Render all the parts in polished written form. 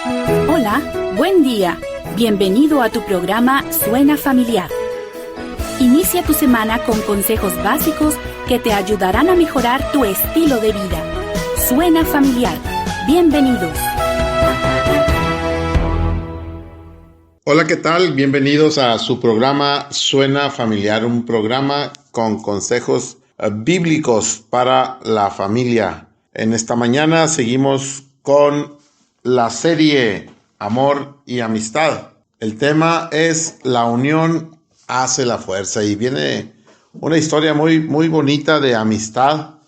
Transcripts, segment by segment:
Hola, buen día. Bienvenido a tu programa Suena Familiar. Inicia tu semana con consejos básicos que te ayudarán a mejorar tu estilo de vida. Suena Familiar. Bienvenidos. Hola, ¿qué tal? Bienvenidos a su programa Suena Familiar, un programa con consejos bíblicos para la familia. En esta mañana seguimos con la serie Amor y Amistad. El tema es La unión hace la fuerza y viene una historia muy bonita de amistad.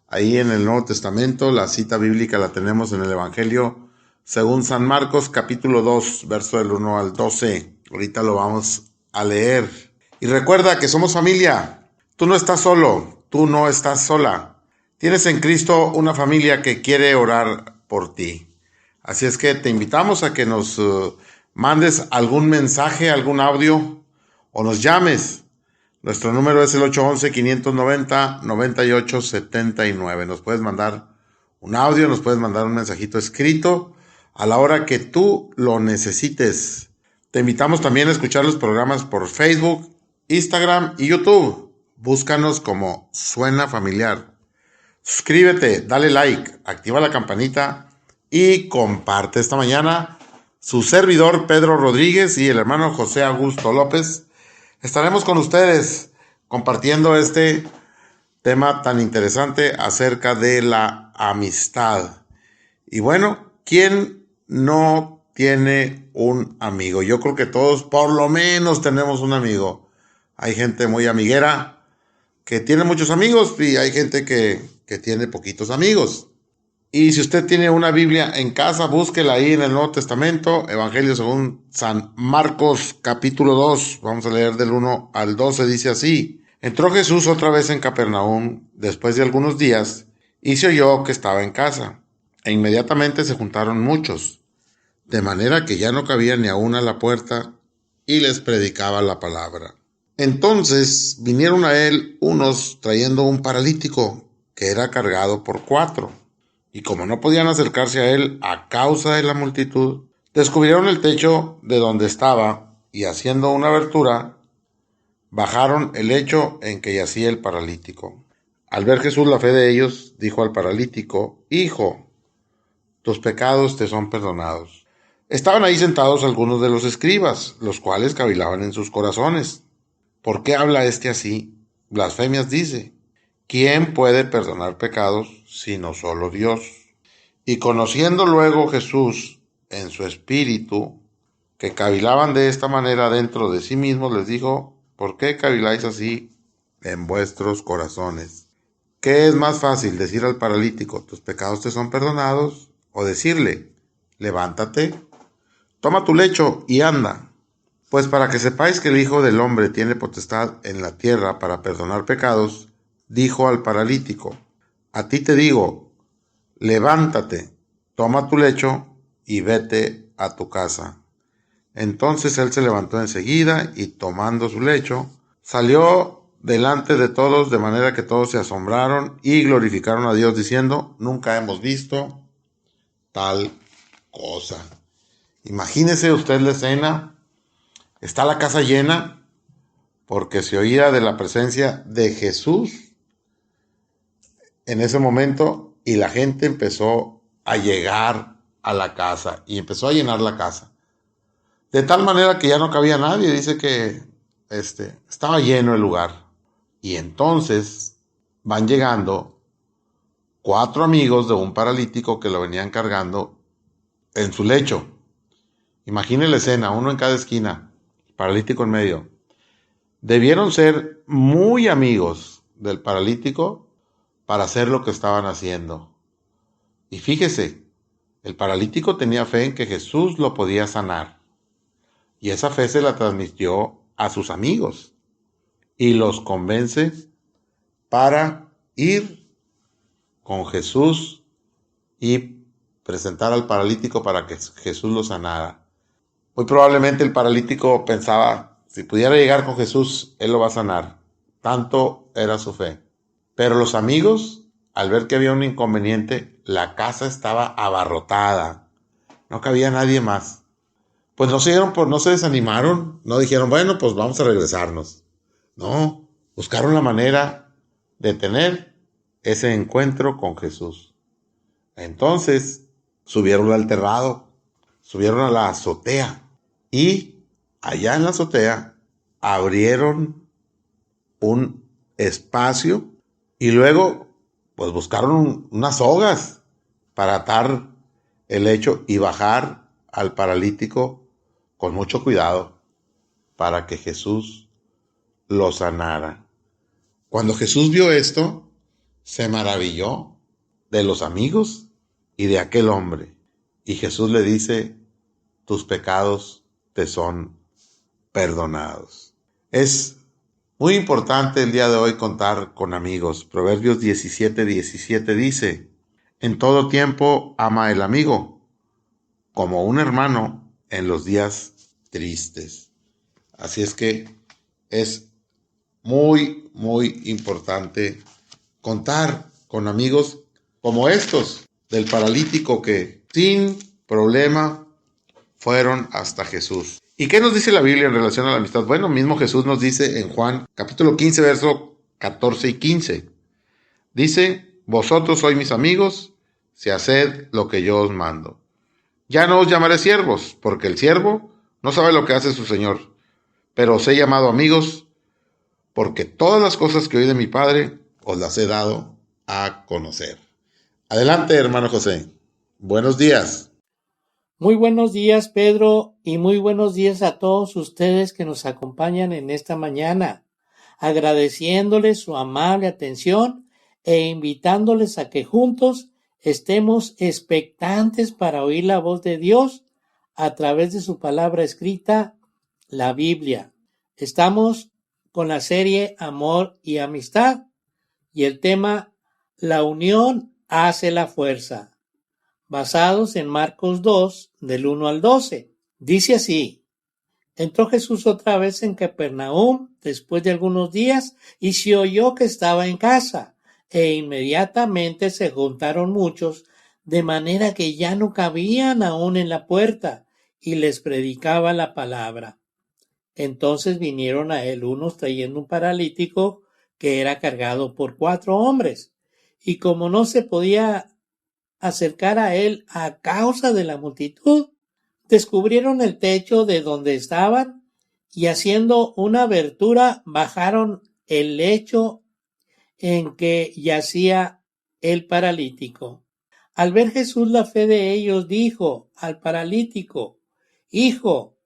Ahí en el Nuevo Testamento, la cita bíblica la tenemos en el Evangelio según San Marcos, capítulo 2, verso del 1 al 12. Ahorita lo vamos a leer. Y recuerda que somos familia. Tú no estás solo, tú no estás sola. Tienes en Cristo una familia que quiere orar por ti. Así es que te invitamos a que nos mandes algún mensaje, algún audio o nos llames. Nuestro número es el 811-590-9879. Nos puedes mandar un audio, nos puedes mandar un mensajito escrito a la hora que tú lo necesites. Te invitamos también a escuchar los programas por Facebook, Instagram y YouTube. Búscanos como Suena Familiar. Suscríbete, dale like, activa la campanita y comparte. Esta mañana su servidor Pedro Rodríguez y el hermano José Augusto López estaremos con ustedes compartiendo este tema tan interesante acerca de la amistad. Y bueno, ¿quién no tiene un amigo? Yo creo que todos por lo menos tenemos un amigo. Hay gente muy amiguera que tiene muchos amigos y hay gente que tiene poquitos amigos. Y si usted tiene una Biblia en casa, búsquela ahí en el Nuevo Testamento, Evangelio según San Marcos, capítulo 2. Vamos a leer del 1 al 12, dice así. Entró Jesús otra vez en Capernaum después de algunos días y se oyó que estaba en casa. E inmediatamente se juntaron muchos, de manera que ya no cabía ni aún a la puerta, y les predicaba la palabra. Entonces vinieron a él unos trayendo un paralítico que era cargado por 4. Y como no podían acercarse a él a causa de la multitud, descubrieron el techo de donde estaba y haciendo una abertura, bajaron el lecho en que yacía el paralítico. Al ver Jesús la fe de ellos, dijo al paralítico: Hijo, tus pecados te son perdonados. Estaban ahí sentados algunos de los escribas, los cuales cavilaban en sus corazones. ¿Por qué habla este así? Blasfemias dice. ¿Quién puede perdonar pecados sino solo Dios? Y conociendo luego Jesús en su espíritu que cavilaban de esta manera dentro de sí mismos, les dijo: ¿por qué caviláis así en vuestros corazones? ¿Qué es más fácil, decir al paralítico: tus pecados te son perdonados, o decirle: levántate, toma tu lecho y anda? Pues para que sepáis que el Hijo del Hombre tiene potestad en la tierra para perdonar pecados, dijo al paralítico: a ti te digo, levántate, toma tu lecho y vete a tu casa. Entonces él se levantó enseguida y tomando su lecho, salió delante de todos, de manera que todos se asombraron y glorificaron a Dios diciendo: nunca hemos visto tal cosa. Imagínese usted la escena. Está la casa llena porque se oía de la presencia de Jesús en ese momento y la gente empezó a llegar a la casa y empezó a llenar la casa. De tal manera que ya no cabía nadie. Dice que estaba lleno el lugar. Y entonces van llegando 4 amigos de un paralítico que lo venían cargando en su lecho. Imagine la escena, uno en cada esquina, paralítico en medio. Debieron ser muy amigos del paralítico para hacer lo que estaban haciendo. Y fíjese, el paralítico tenía fe en que Jesús lo podía sanar. Y esa fe se la transmitió a sus amigos. Y los convence para ir con Jesús y presentar al paralítico para que Jesús lo sanara. Muy probablemente el paralítico pensaba: si pudiera llegar con Jesús, Él lo va a sanar. Tanto era su fe. Pero los amigos, al ver que había un inconveniente, la casa estaba abarrotada. No cabía nadie más. Pues no se desanimaron, no dijeron, bueno, pues vamos a regresarnos. No, buscaron la manera de tener ese encuentro con Jesús. Entonces, subieron al terrado, subieron a la azotea y allá en la azotea abrieron un espacio y luego pues buscaron unas sogas para atar el lecho y bajar al paralítico con mucho cuidado para que Jesús lo sanara. Cuando Jesús vio esto, se maravilló de los amigos y de aquel hombre. Y Jesús le dice, tus pecados te son perdonados. Es muy importante el día de hoy contar con amigos. Proverbios 17:17 dice, en todo tiempo ama el amigo, como un hermano en los días tristes. Así es que es muy, muy importante contar con amigos como estos del paralítico que sin problema fueron hasta Jesús. ¿Y qué nos dice la Biblia en relación a la amistad? Bueno, mismo Jesús nos dice en Juan capítulo 15, verso 14 y 15. Dice, vosotros sois mis amigos, si haced lo que yo os mando. Ya no os llamaré siervos, porque el siervo no sabe lo que hace su señor, pero os he llamado amigos, porque todas las cosas que oí de mi Padre os las he dado a conocer. Adelante, hermano José. Buenos días. Muy buenos días, Pedro, y muy buenos días a todos ustedes que nos acompañan en esta mañana, agradeciéndoles su amable atención e invitándoles a que juntos estemos expectantes para oír la voz de Dios a través de su palabra escrita, la Biblia. Estamos con la serie Amor y Amistad y el tema La unión hace la fuerza, basados en Marcos 2, del 1 al 12. Dice así, entró Jesús otra vez en Capernaum después de algunos días y se oyó que estaba en casa, e inmediatamente se juntaron muchos, de manera que ya no cabían aún en la puerta, y les predicaba la palabra. Entonces vinieron a él unos trayendo un paralítico que era cargado por 4 hombres, y como no se podía acercar a él a causa de la multitud, descubrieron el techo de donde estaban y haciendo una abertura bajaron el lecho en que yacía el paralítico. Al ver Jesús la fe de ellos, dijo al paralítico, Hijo,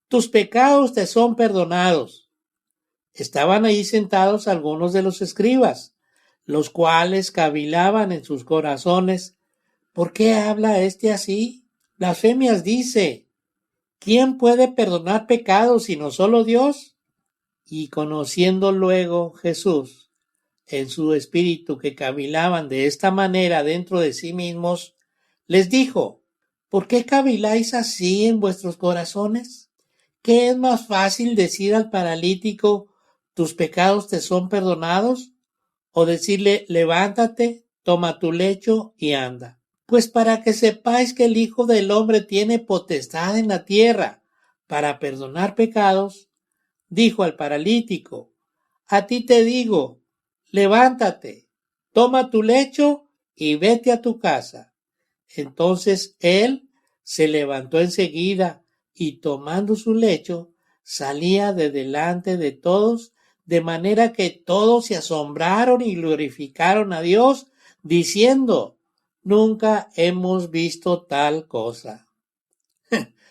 tus pecados te son perdonados. Estaban ahí sentados algunos de los escribas, los cuales cavilaban en sus corazones, ¿por qué habla este así? Blasfemias dice, ¿quién puede perdonar pecados sino solo Dios? Y conociendo luego Jesús en su espíritu que cavilaban de esta manera dentro de sí mismos, les dijo, ¿por qué caviláis así en vuestros corazones? ¿Qué es más fácil decir al paralítico, tus pecados te son perdonados? O decirle, levántate, toma tu lecho y anda. Pues para que sepáis que el Hijo del Hombre tiene potestad en la tierra para perdonar pecados, dijo al paralítico, a ti te digo, levántate, toma tu lecho y vete a tu casa. Entonces él se levantó enseguida y tomando su lecho, salía de delante de todos, de manera que todos se asombraron y glorificaron a Dios, diciendo, nunca hemos visto tal cosa.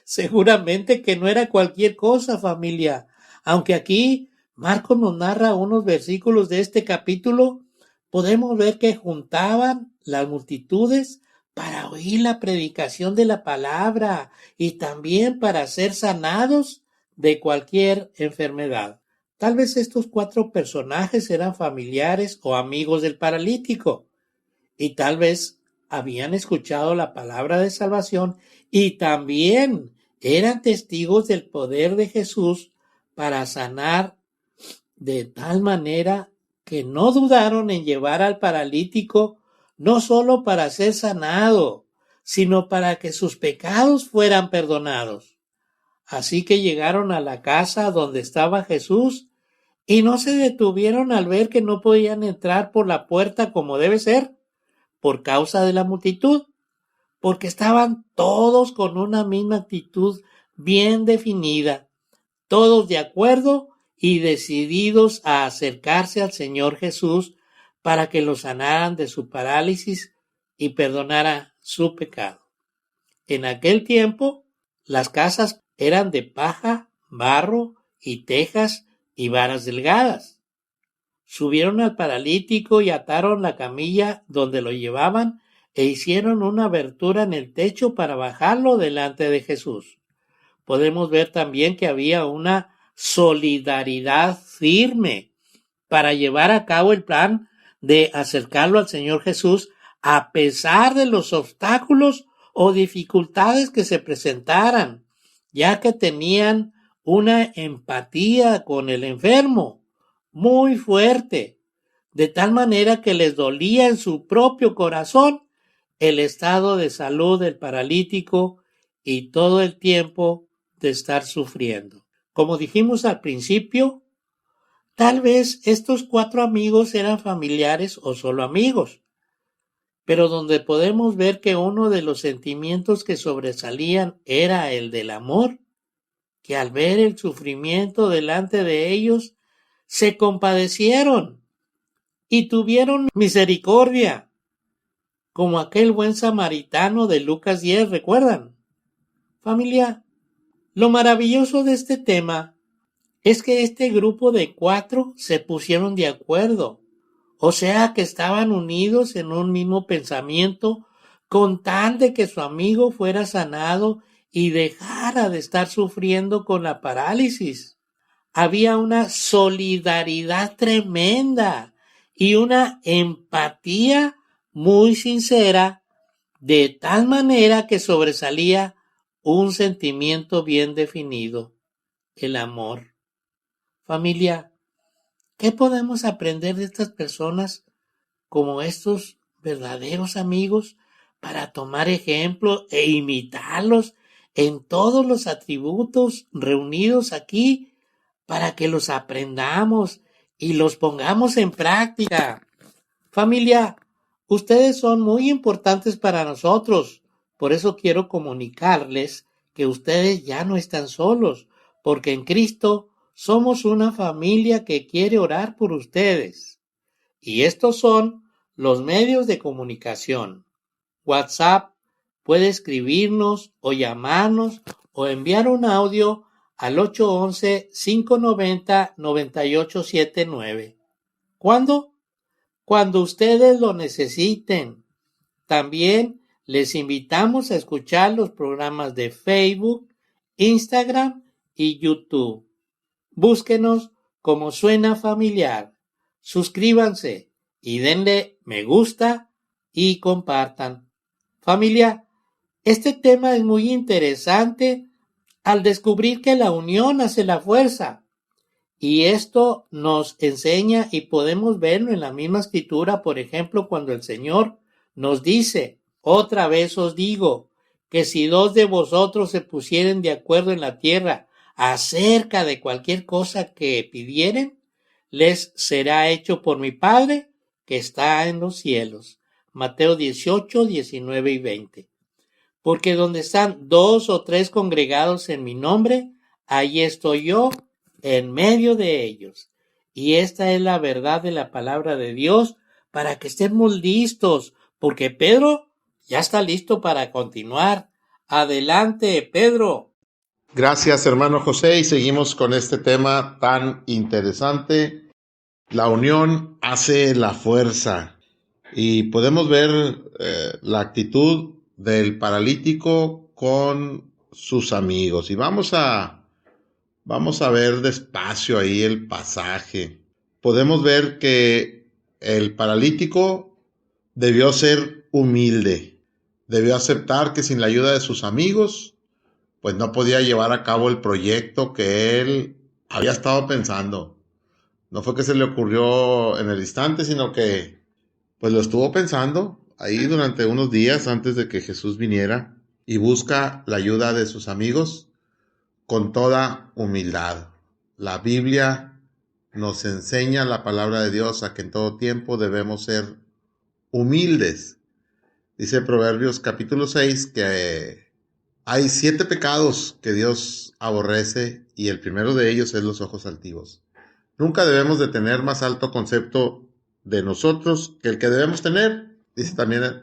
Seguramente que no era cualquier cosa, familia, aunque aquí Marcos nos narra unos versículos de este capítulo, podemos ver que juntaban las multitudes para oír la predicación de la palabra y también para ser sanados de cualquier enfermedad. Tal vez estos 4 personajes eran familiares o amigos del paralítico y tal vez habían escuchado la palabra de salvación y también eran testigos del poder de Jesús para sanar de tal manera que no dudaron en llevar al paralítico no solo para ser sanado, sino para que sus pecados fueran perdonados. Así que llegaron a la casa donde estaba Jesús y no se detuvieron al ver que no podían entrar por la puerta como debe ser, por causa de la multitud, porque estaban todos con una misma actitud bien definida, todos de acuerdo y decididos a acercarse al Señor Jesús para que lo sanaran de su parálisis y perdonara su pecado. En aquel tiempo, las casas eran de paja, barro y tejas y varas delgadas. Subieron al paralítico y ataron la camilla donde lo llevaban e hicieron una abertura en el techo para bajarlo delante de Jesús. Podemos ver también que había una solidaridad firme para llevar a cabo el plan de acercarlo al Señor Jesús a pesar de los obstáculos o dificultades que se presentaran, ya que tenían una empatía con el enfermo muy fuerte, de tal manera que les dolía en su propio corazón el estado de salud del paralítico y todo el tiempo de estar sufriendo. Como dijimos al principio, tal vez estos 4 amigos eran familiares o solo amigos, pero donde podemos ver que uno de los sentimientos que sobresalían era el del amor, que al ver el sufrimiento delante de ellos, se compadecieron y tuvieron misericordia, como aquel buen samaritano de Lucas 10, ¿recuerdan? Familia, lo maravilloso de este tema es que este grupo de 4 se pusieron de acuerdo, o sea que estaban unidos en un mismo pensamiento con tal de que su amigo fuera sanado y dejara de estar sufriendo con la parálisis. Había una solidaridad tremenda y una empatía muy sincera, de tal manera que sobresalía un sentimiento bien definido, el amor. Familia, ¿qué podemos aprender de estas personas como estos verdaderos amigos para tomar ejemplo e imitarlos en todos los atributos reunidos aquí para que los aprendamos y los pongamos en práctica? Familia, ustedes son muy importantes para nosotros, por eso quiero comunicarles que ustedes ya no están solos, porque en Cristo somos una familia que quiere orar por ustedes. Y estos son los medios de comunicación. WhatsApp, puede escribirnos o llamarnos o enviar un audio al 811-590-9879. ¿Cuándo? Cuando ustedes lo necesiten. También les invitamos a escuchar los programas de Facebook, Instagram y YouTube. Búsquenos como Suena Familiar. Suscríbanse y denle me gusta y compartan. Familia, este tema es muy interesante al descubrir que la unión hace la fuerza. Y esto nos enseña y podemos verlo en la misma escritura, por ejemplo, cuando el Señor nos dice, otra vez os digo, que si 2 de vosotros se pusieren de acuerdo en la tierra acerca de cualquier cosa que pidieren, les será hecho por mi Padre que está en los cielos. Mateo 18, 19 y 20. Porque donde están 2 o 3 congregados en mi nombre, allí estoy yo en medio de ellos. Y esta es la verdad de la palabra de Dios para que estemos listos, porque Pedro ya está listo para continuar. Adelante, Pedro. Gracias, hermano José, y seguimos con este tema tan interesante. La unión hace la fuerza. Y podemos ver la actitud del paralítico con sus amigos. Y vamos a ver despacio ahí el pasaje. Podemos ver que el paralítico debió ser humilde. Debió aceptar que sin la ayuda de sus amigos, pues no podía llevar a cabo el proyecto que él había estado pensando. No fue que se le ocurrió en el instante, sino que pues lo estuvo pensando ahí durante unos días antes de que Jesús viniera y busca la ayuda de sus amigos con toda humildad. La Biblia nos enseña, la palabra de Dios, a que en todo tiempo debemos ser humildes. Dice Proverbios capítulo 6 que hay 7 pecados que Dios aborrece y el primero de ellos es los ojos altivos. Nunca debemos de tener más alto concepto de nosotros que el que debemos tener, dice también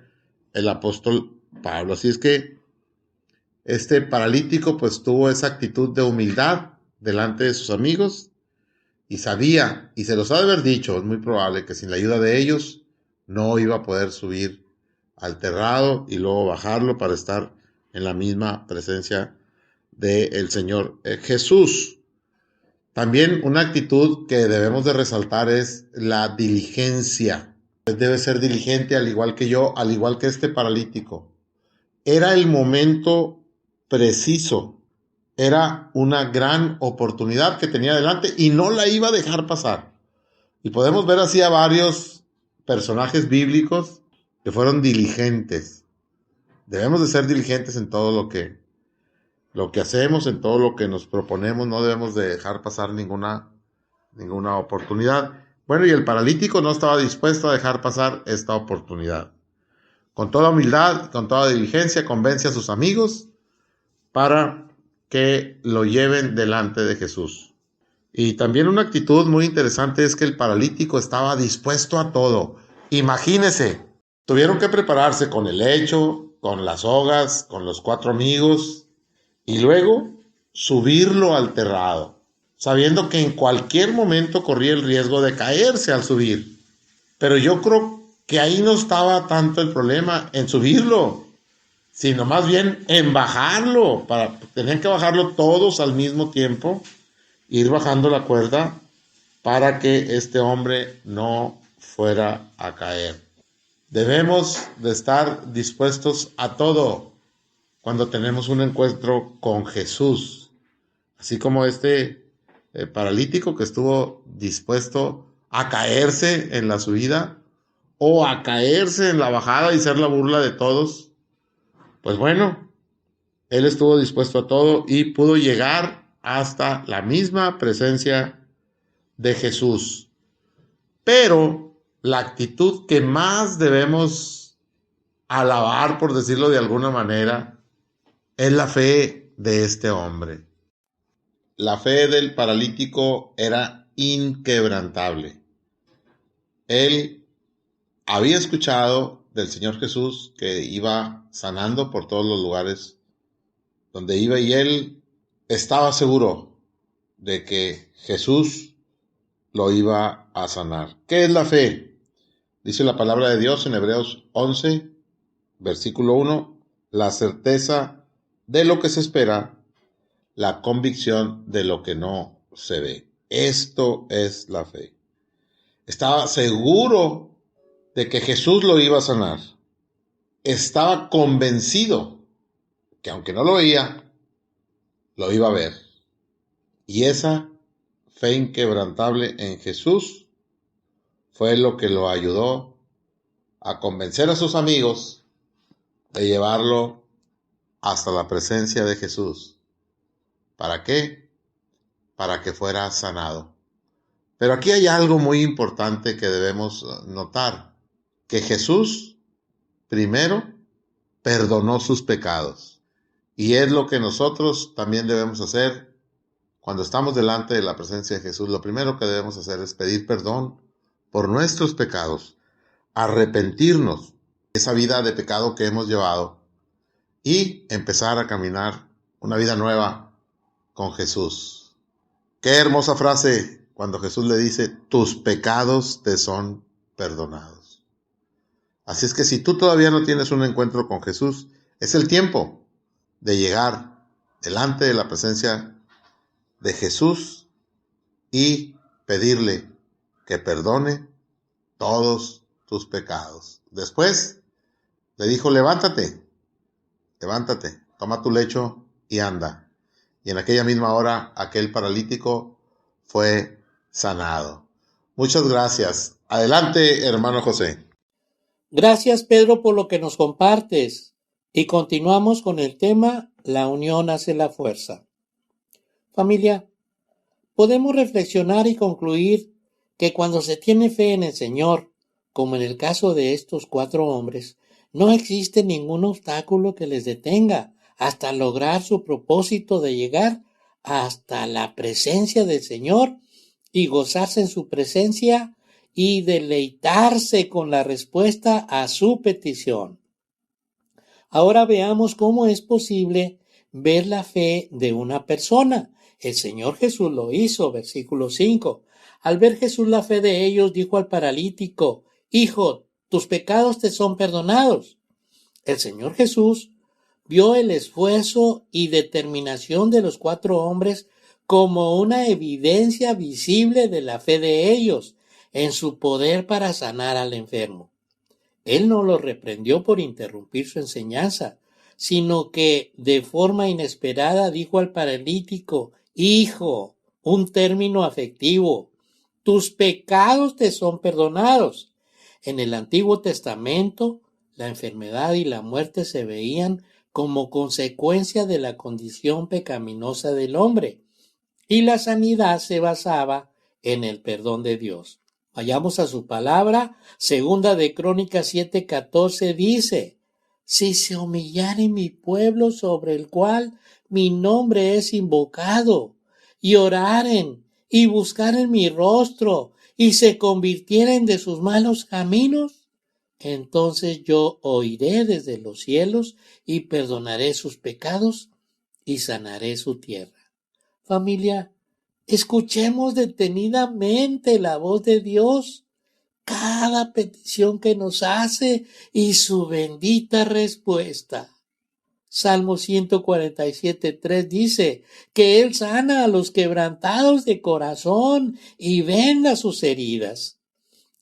el apóstol Pablo. Así es que este paralítico pues tuvo esa actitud de humildad delante de sus amigos y sabía, y se los ha de haber dicho, es muy probable que sin la ayuda de ellos no iba a poder subir al terrado y luego bajarlo para estar en la misma presencia del Señor Jesús. También una actitud que debemos de resaltar es la diligencia. Debe ser diligente al igual que yo, al igual que este paralítico. Era el momento preciso. Era una gran oportunidad que tenía delante y no la iba a dejar pasar. Y podemos ver así a varios personajes bíblicos que fueron diligentes. Debemos de ser diligentes en todo lo que hacemos, en todo lo que nos proponemos. No debemos de dejar pasar ninguna oportunidad. Bueno, y el paralítico no estaba dispuesto a dejar pasar esta oportunidad. Con toda humildad, con toda diligencia, convence a sus amigos para que lo lleven delante de Jesús. Y también una actitud muy interesante es que el paralítico estaba dispuesto a todo. Imagínense, tuvieron que prepararse con el lecho, con las sogas, con los 4 amigos, y luego subirlo al terrado, sabiendo que en cualquier momento corría el riesgo de caerse al subir. Pero yo creo que ahí no estaba tanto el problema en subirlo, sino más bien en bajarlo. Tenían que bajarlo todos al mismo tiempo, ir bajando la cuerda para que este hombre no fuera a caer. Debemos de estar dispuestos a todo cuando tenemos un encuentro con Jesús, así como este paralítico que estuvo dispuesto a caerse en la subida o a caerse en la bajada y ser la burla de todos. Pues bueno, él estuvo dispuesto a todo y pudo llegar hasta la misma presencia de Jesús. Pero la actitud que más debemos alabar, por decirlo de alguna manera, es la fe de este hombre. La fe del paralítico era inquebrantable. Él había escuchado del Señor Jesús que iba sanando por todos los lugares donde iba y él estaba seguro de que Jesús lo iba a sanar. ¿Qué es la fe? Dice la palabra de Dios en Hebreos 11, versículo 1, la certeza de lo que se espera, la convicción de lo que no se ve. Esto es la fe. Estaba seguro de que Jesús lo iba a sanar. Estaba convencido que aunque no lo veía, lo iba a ver. Y esa fe inquebrantable en Jesús fue lo que lo ayudó a convencer a sus amigos de llevarlo hasta la presencia de Jesús. ¿Para qué? Para que fuera sanado. Pero aquí hay algo muy importante que debemos notar, que Jesús primero perdonó sus pecados. Y es lo que nosotros también debemos hacer cuando estamos delante de la presencia de Jesús. Lo primero que debemos hacer es pedir perdón por nuestros pecados, arrepentirnos de esa vida de pecado que hemos llevado y empezar a caminar una vida nueva con Jesús. Qué hermosa frase cuando Jesús le dice, tus pecados te son perdonados. Así es que si tú todavía no tienes un encuentro con Jesús, es el tiempo de llegar delante de la presencia de Jesús y pedirle que perdone todos tus pecados. Después le dijo, levántate, toma tu lecho y anda. Y en aquella misma hora aquel paralítico fue sanado. Muchas gracias. Adelante, hermano José. Gracias, Pedro, por lo que nos compartes. Y continuamos con el tema, la unión hace la fuerza. Familia, podemos reflexionar y concluir que cuando se tiene fe en el Señor, como en el caso de estos 4 hombres, no existe ningún obstáculo que les detenga hasta lograr su propósito de llegar hasta la presencia del Señor y gozarse en su presencia y deleitarse con la respuesta a su petición. Ahora veamos cómo es posible ver la fe de una persona. El Señor Jesús lo hizo, versículo 5. Al ver Jesús la fe de ellos, dijo al paralítico, Hijo, tus pecados te son perdonados. El Señor Jesús vio el esfuerzo y determinación de los 4 hombres como una evidencia visible de la fe de ellos en su poder para sanar al enfermo. Él no los reprendió por interrumpir su enseñanza, sino que de forma inesperada dijo al paralítico, Hijo, un término afectivo, tus pecados te son perdonados. En el Antiguo Testamento, la enfermedad y la muerte se veían como consecuencia de la condición pecaminosa del hombre, y la sanidad se basaba en el perdón de Dios. Vayamos a su palabra. Segunda de Crónicas 7:14 dice, si se humillare mi pueblo sobre el cual mi nombre es invocado, y oraren y buscaren mi rostro, y se convirtieren de sus malos caminos, entonces yo oiré desde los cielos y perdonaré sus pecados y sanaré su tierra. Familia, escuchemos detenidamente la voz de Dios, cada petición que nos hace y su bendita respuesta. Salmo 147:3 dice que Él sana a los quebrantados de corazón y venda sus heridas.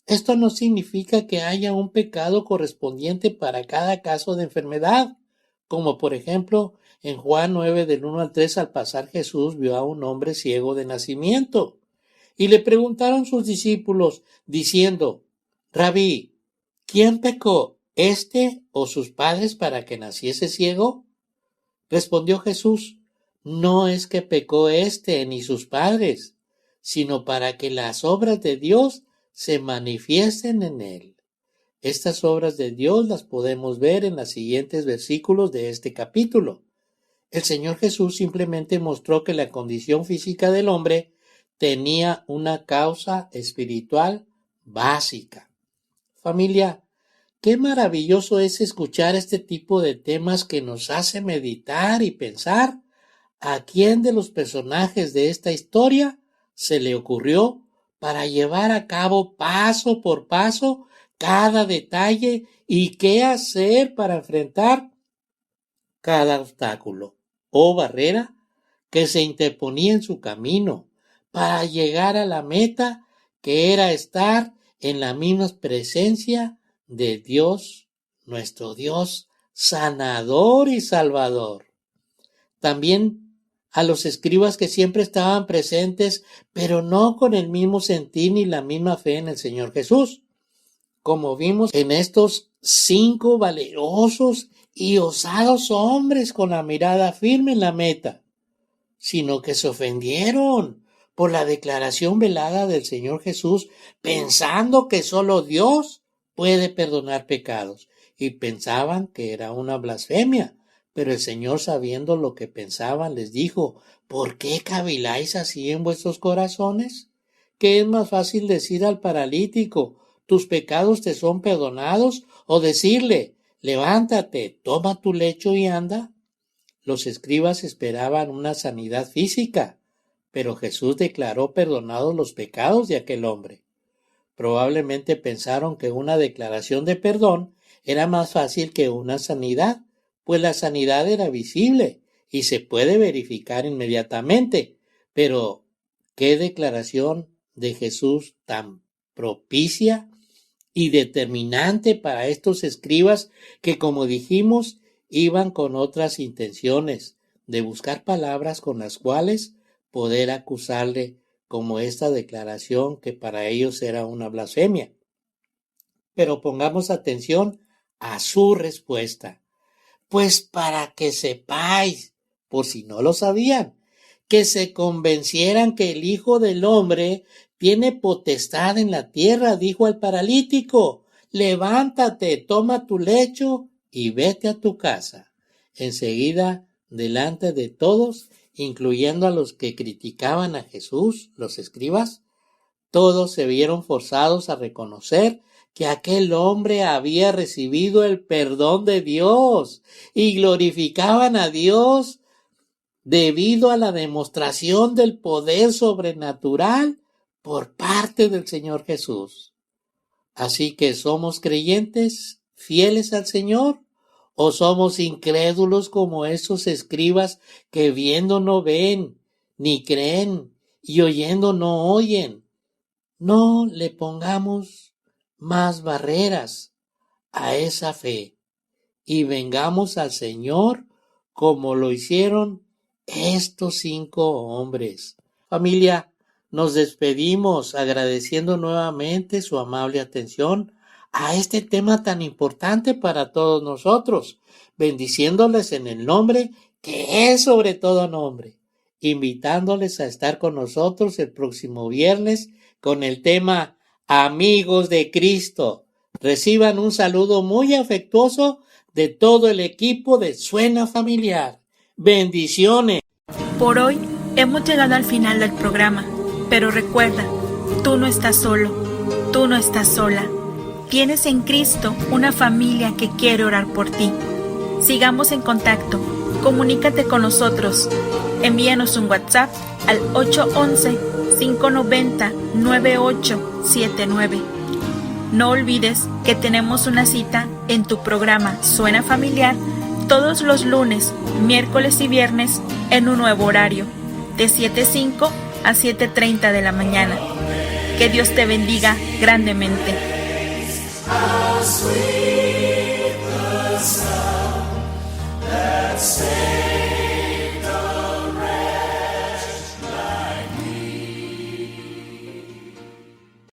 Esto no significa que haya un pecado correspondiente para cada caso de enfermedad, como por ejemplo en Juan 9 del 1 al 3 al pasar Jesús vio a un hombre ciego de nacimiento y le preguntaron sus discípulos diciendo, Rabí, ¿quién pecó, este o sus padres para que naciese ciego? Respondió Jesús, no es que pecó este ni sus padres, sino para que las obras de Dios se manifiesten en él. Estas obras de Dios las podemos ver en los siguientes versículos de este capítulo. El Señor Jesús simplemente mostró que la condición física del hombre tenía una causa espiritual básica. Familia, qué maravilloso es escuchar este tipo de temas que nos hace meditar y pensar a quién de los personajes de esta historia se le ocurrió para llevar a cabo paso por paso cada detalle y qué hacer para enfrentar cada obstáculo o barrera que se interponía en su camino para llegar a la meta que era estar en la misma presencia de Dios, nuestro Dios sanador y salvador. También a los escribas que siempre estaban presentes, pero no con el mismo sentir ni la misma fe en el Señor Jesús. Como vimos en estos 5 valerosos y osados hombres con la mirada firme en la meta, sino que se ofendieron por la declaración velada del Señor Jesús, pensando que solo Dios puede perdonar pecados, y pensaban que era una blasfemia. Pero el Señor, sabiendo lo que pensaban, les dijo, ¿por qué caviláis así en vuestros corazones? ¿Qué es más fácil decir al paralítico, tus pecados te son perdonados, o decirle, levántate, toma tu lecho y anda? Los escribas esperaban una sanidad física, pero Jesús declaró perdonados los pecados de aquel hombre. Probablemente pensaron que una declaración de perdón era más fácil que una sanidad, pues la sanidad era visible y se puede verificar inmediatamente. Pero, ¿qué declaración de Jesús tan propicia y determinante para estos escribas que, como dijimos, iban con otras intenciones de buscar palabras con las cuales poder acusarle, como esta declaración que para ellos era una blasfemia? pero pongamos atención a su respuesta. Pues para que sepáis, por si no lo sabían, que se convencieran que el Hijo del Hombre tiene potestad en la tierra, dijo al paralítico, levántate, toma tu lecho y vete a tu casa. Enseguida, delante de todos, incluyendo a los que criticaban a Jesús, los escribas, todos se vieron forzados a reconocer que aquel hombre había recibido el perdón de Dios y glorificaban a Dios debido a la demostración del poder sobrenatural por parte del Señor Jesús. Así que ¿somos creyentes fieles al Señor o somos incrédulos como esos escribas que viendo no ven, ni creen, y oyendo no oyen? No le pongamos más barreras a esa fe y vengamos al Señor como lo hicieron estos 5 hombres. Familia, nos despedimos agradeciendo nuevamente su amable atención a este tema tan importante para todos nosotros, bendiciéndoles en el nombre que es sobre todo nombre, invitándoles a estar con nosotros el próximo viernes con el tema Amigos de Cristo. Reciban un saludo muy afectuoso de todo el equipo de Suena Familiar. Bendiciones. Por hoy hemos llegado al final del programa, pero recuerda, tú no estás solo, tú no estás sola. Tienes en Cristo una familia que quiere orar por ti. Sigamos en contacto, comunícate con nosotros. Envíanos un WhatsApp al 811-590-9879. No olvides que tenemos una cita en tu programa Suena Familiar todos los lunes, miércoles y viernes en un nuevo horario, de 7:05 a 7:30 de la mañana. Que Dios te bendiga grandemente.